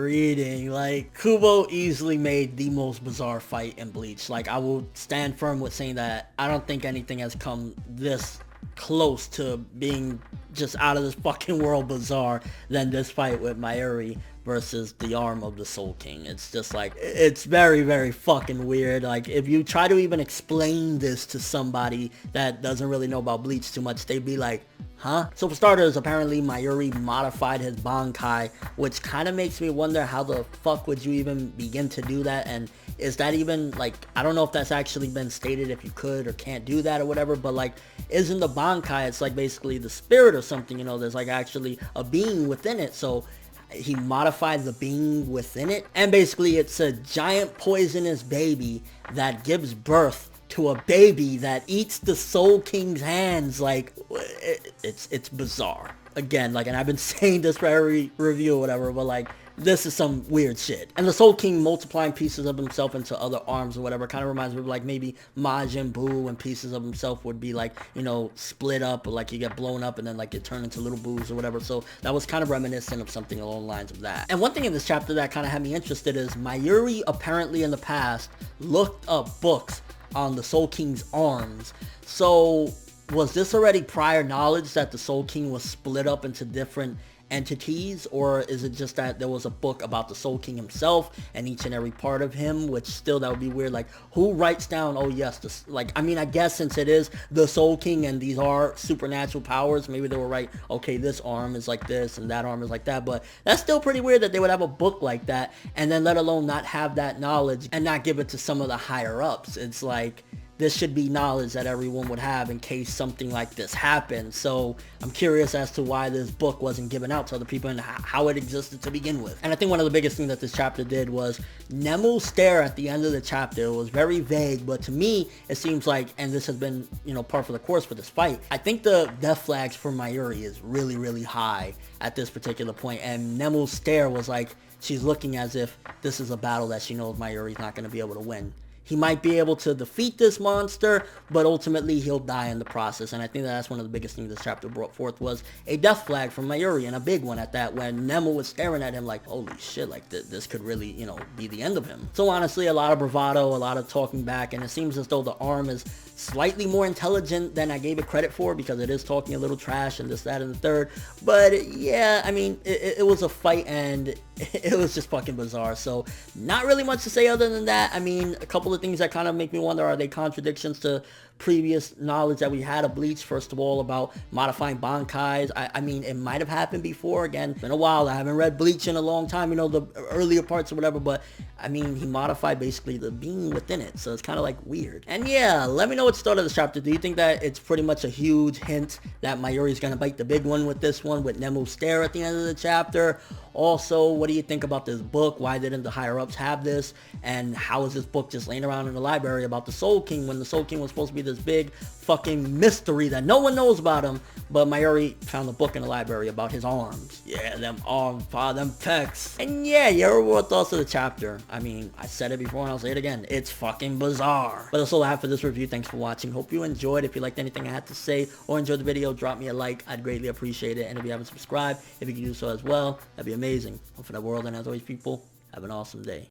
reading. Like, Kubo easily made the most bizarre fight in Bleach. Like, I will stand firm with saying that I don't think anything has come this close to being just out of this fucking world bizarre than this fight with Mayuri versus the arm of the Soul King. It's just like, it's very, very fucking weird. Like, if you try to even explain this to somebody that doesn't really know about Bleach too much, they'd be like, huh? So for starters, apparently Mayuri modified his Bankai, which kind of makes me wonder how the fuck would you even begin to do that, and is that even, like, I don't know if that's actually been stated if you could or can't do that or whatever, but like, isn't the Bankai, it's like basically the spirit or something, you know, there's like actually a being within it, so he modified the being within it, and basically it's a giant poisonous baby that gives birth to a baby that eats the Soul King's hands. Like, it's bizarre. Again, like, and I've been saying this for every review or whatever, but like, this is some weird shit. And the Soul King multiplying pieces of himself into other arms or whatever kind of reminds me of like maybe Majin Buu, when pieces of himself would be like, you know, split up, or like you get blown up and then like you turn into little Boos or whatever. So that was kind of reminiscent of something along the lines of that. And one thing in this chapter that kind of had me interested is Mayuri apparently in the past looked up books on the Soul King's arms. So was this already prior knowledge that the Soul King was split up into different entities, or is it just that there was a book about the Soul King himself and each and every part of him, which still that would be weird. Like, who writes down, oh yes, this, like, I mean, I guess since it is the Soul King and these are supernatural powers, maybe they will write, okay, this arm is like this and that arm is like that, but that's still pretty weird that they would have a book like that and then let alone not have that knowledge and not give it to some of the higher ups. It's like, this should be knowledge that everyone would have in case something like this happens. So I'm curious as to why this book wasn't given out to other people and how it existed to begin with. And I think one of the biggest things that this chapter did was Nemu's stare at the end of the chapter. It was very vague, but to me, it seems like, and this has been, you know, par for the course for this fight, I think the death flags for Mayuri is really, really high at this particular point. And Nemu's stare was like, she's looking as if this is a battle that she knows Mayuri's not going to be able to win. He might be able to defeat this monster, but ultimately he'll die in the process. And I think that's one of the biggest things this chapter brought forth was a death flag from Mayuri, and a big one at that, when Nemu was staring at him like, holy shit, like this could really, you know, be the end of him. So honestly, a lot of bravado, a lot of talking back, and it seems as though the arm is slightly more intelligent than I gave it credit for, because it is talking a little trash and this, that, and the third. But yeah, I mean, it was a fight and it was just fucking bizarre. So not really much to say other than that. I mean, a couple of things that kind of make me wonder, are they contradictions to previous knowledge that we had of Bleach? First of all, about modifying Bankais. I mean, it might have happened before. Again, it's been a while. I haven't read Bleach in a long time, you know, the earlier parts or whatever, but I mean, he modified basically the being within it, so it's kind of like weird. And yeah, let me know what you thought of this chapter. Do you think that it's pretty much a huge hint that Mayuri's gonna bite the big one with this one, with Nemu's stare at the end of the chapter? Also, what do you think about this book? Why didn't the higher ups have this? And how is this book just laying around in the library about the Soul King, when the Soul King was supposed to be this big fucking mystery that no one knows about him? But Mayuri found a book in the library about his arms. Yeah, them arms, them pecs. And yeah, your overall thoughts of the chapter. I mean, I said it before and I'll say it again. It's fucking bizarre. But that's all I have for this review. Thanks for watching. Hope you enjoyed. If you liked anything I had to say or enjoyed the video, drop me a like. I'd greatly appreciate it. And if you haven't subscribed, if you can do so as well, that'd be amazing. Hope for that world. And as always, people, have an awesome day.